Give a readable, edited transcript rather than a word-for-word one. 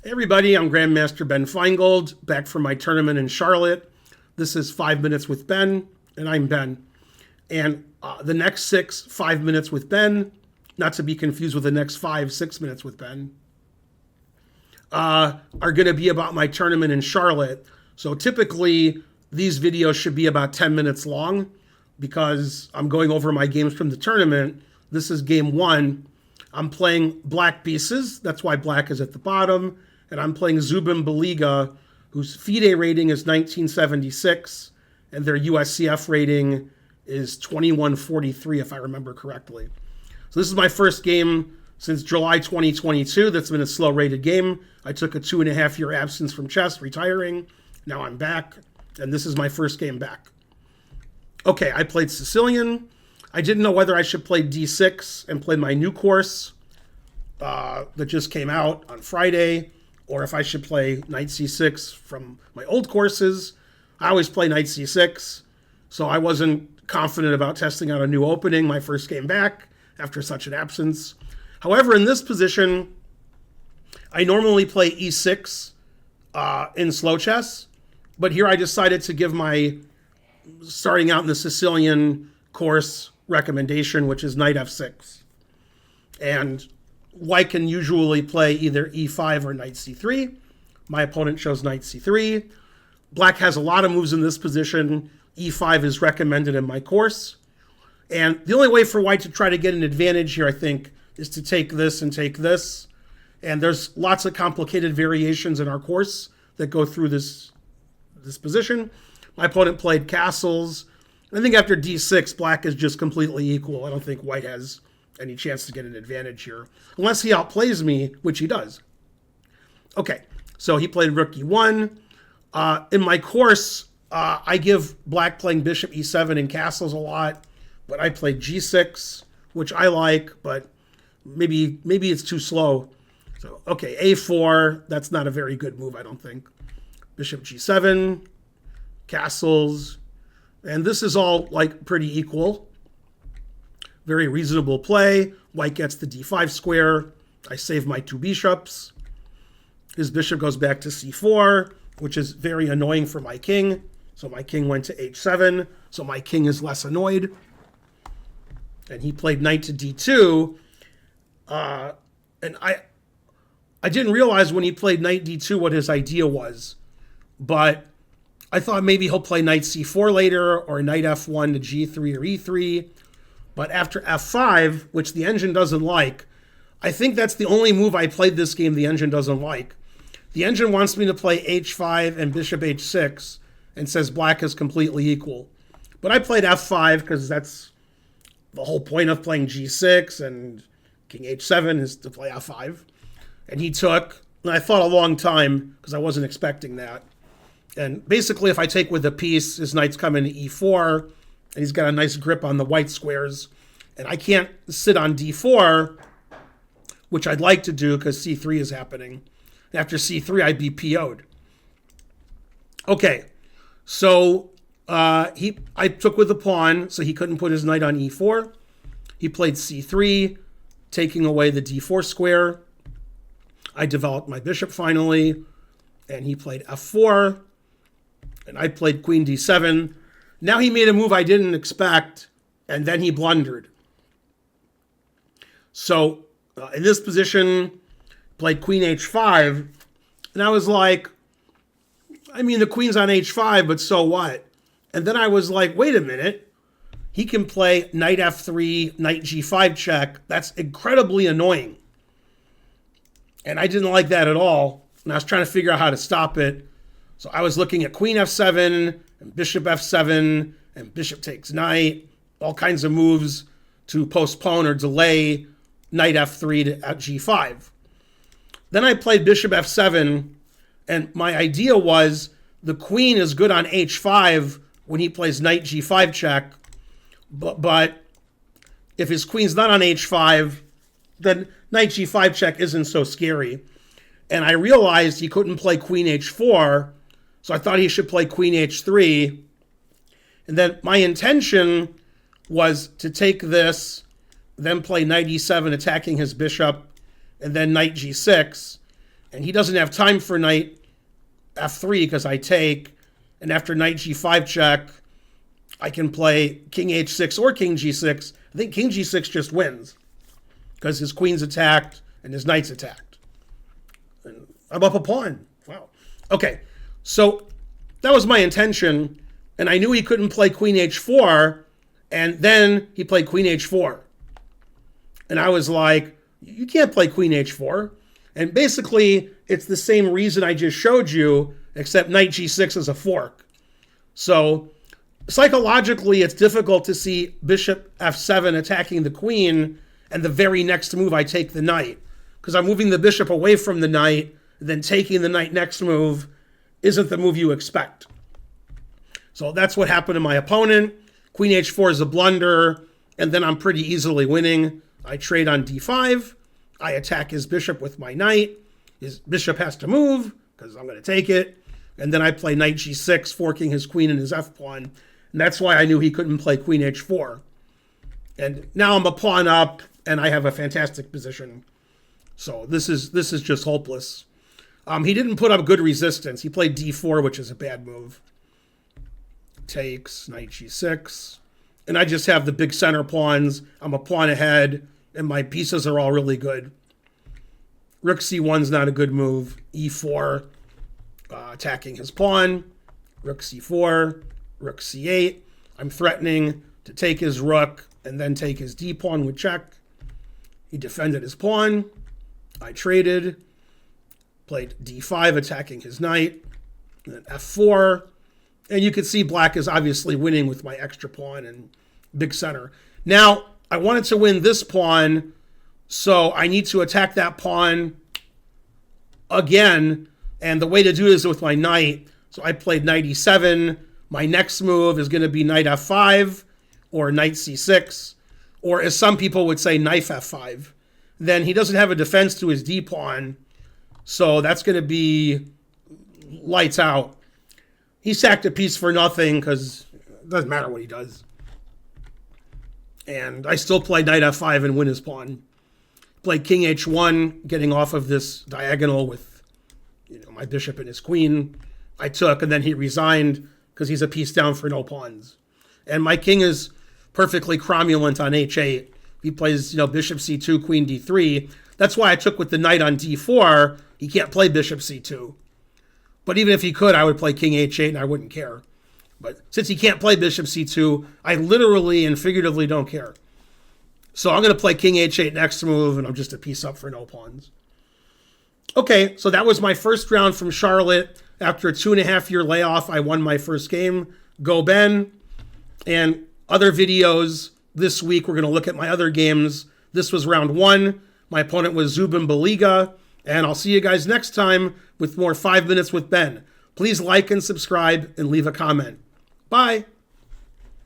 Hey everybody, I'm Grandmaster Ben Finegold, back from my tournament in Charlotte. This is 5 Minutes with Ben, and I'm Ben. And the next 5 minutes with Ben, not to be confused with the next 6 minutes with Ben, are going to be about my tournament in Charlotte. So typically, these videos should be about 10 minutes long because I'm going over my games from the tournament. This is game 1. I'm playing black pieces. That's why black is at the bottom. And I'm playing Zubin Baliga, whose FIDE rating is 1976, and their USCF rating is 2143, if I remember correctly. So this is my first game since July 2022. That's been a slow-rated game. I took a 2.5-year absence from chess, retiring. Now I'm back, and this is my first game back. Okay, I played Sicilian. I didn't know whether I should play D6 and play my new course that just came out on Friday, or if I should play Knight C6 from my old courses. I always play Knight C6, so I wasn't confident about testing out a new opening my first game back after such an absence. However, in this position, I normally play E6 in slow chess, but here I decided to give my starting out in the Sicilian course recommendation, which is Knight F6. And white can usually play either E5 or Knight C3. My opponent chose Knight C3. Black has a lot of moves in this position. E5 is recommended in my course. And the only way for white to try to get an advantage here, I think, is to take this and take this. And there's lots of complicated variations in our course that go through this position. My opponent played castles. I think after D6, black is just completely equal. I don't think white has any chance to get an advantage here, unless he outplays me, which he does. Okay, so he played rook E1. In my course, I give black playing bishop E7 and castles a lot, but I played G6, which I like, but maybe it's too slow. So, okay, A4, that's not a very good move, I don't think. Bishop G7, castles, and this is all like pretty equal. Very reasonable play. White gets the D5 square. I save my 2 bishops. His bishop goes back to C4, which is very annoying for my king. So my king went to H7, so my king is less annoyed. And he played knight to D2. And I didn't realize when he played knight D2 what his idea was. But I thought maybe he'll play knight C4 later, or knight F1 to G3 or E3. But after F5, which the engine doesn't like, I think that's the only move I played this game the engine doesn't like. The engine wants me to play H5 and bishop H6 and says black is completely equal. But I played F5 because that's the whole point of playing G6, and king H7 is to play F5. And he took, and I thought a long time because I wasn't expecting that. And basically if I take with a piece, his knight's coming to E4, and he's got a nice grip on the white squares. And I can't sit on D4, which I'd like to do because C3 is happening. After C3, I'd be PO'd. Okay, so I took with the pawn, so he couldn't put his knight on E4. He played C3, taking away the D4 square. I developed my bishop finally, and he played F4, and I played queen D7. Now he made a move I didn't expect, and then he blundered. So in this position, played queen H5, and I was like, I mean, the queen's on H5, but so what? And then I was like, wait a minute. He can play knight F3, knight G5 check. That's incredibly annoying. And I didn't like that at all, and I was trying to figure out how to stop it. So I was looking at queen F7, and bishop F7, and bishop takes knight, all kinds of moves to postpone or delay knight F3 to G5. Then I played bishop F7, and my idea was the queen is good on H5 when he plays knight G5 check, but if his queen's not on H5, then knight G5 check isn't so scary. And I realized he couldn't play queen H4, so I thought he should play queen H3. And then my intention was to take this, then play knight E7 attacking his bishop, and then knight G6. And he doesn't have time for knight f3 because I take. And after knight g5 check, I can play king h6 or king g6. I think king g6 just wins because his queen's attacked and his knight's attacked. And I'm up a pawn. Wow. Okay, so that was my intention. And I knew he couldn't play queen h4. And then he played queen h4. And I was like, you can't play queen h4. And basically, it's the same reason I just showed you, except knight g6 is a fork. So psychologically, it's difficult to see bishop f7 attacking the queen, and the very next move I take the knight. Because I'm moving the bishop away from the knight, then taking the knight next move isn't the move you expect. So that's what happened to my opponent. Queen h4 is a blunder, and then I'm pretty easily winning. I trade on d5. I attack his bishop with my knight. His bishop has to move, because I'm going to take it. And then I play knight g6, forking his queen and his f-pawn. And that's why I knew he couldn't play queen h4. And now I'm a pawn up, and I have a fantastic position. So this is just hopeless. He didn't put up good resistance. He played d4, which is a bad move. Takes, knight g6. And I just have the big center pawns. I'm a pawn ahead, and my pieces are all really good. Rook c1's not a good move. e4, attacking his pawn. Rook c4, rook c8. I'm threatening to take his rook and then take his d-pawn with check. He defended his pawn. I traded. Played d5, attacking his knight. And then f4. And you can see black is obviously winning with my extra pawn and big center. Now, I wanted to win this pawn, so I need to attack that pawn again. And the way to do this is with my knight. So I played knight e7. My next move is going to be knight f5 or knight c6. Or as some people would say, knife f5. Then he doesn't have a defense to his d-pawn. So that's going to be lights out. He sacked a piece for nothing because it doesn't matter what he does. And I still play knight f5 and win his pawn. Play king h1, getting off of this diagonal with my bishop and his queen. I took, and then he resigned because he's a piece down for no pawns. And my king is perfectly cromulent on h8. He plays bishop c2, queen d3. That's why I took with the knight on d4. He can't play bishop c2. But even if he could, I would play king h8 and I wouldn't care. But since he can't play bishop c2, I literally and figuratively don't care. So I'm going to play king h8 next move, and I'm just a piece up for no pawns. Okay, so that was my first round from Charlotte. After a 2.5-year layoff, I won my first game. Go Ben. And other videos this week, we're going to look at my other games. This was round 1. My opponent was Zubin Baliga. And I'll see you guys next time with more 5 Minutes with Ben. Please like and subscribe and leave a comment. Bye.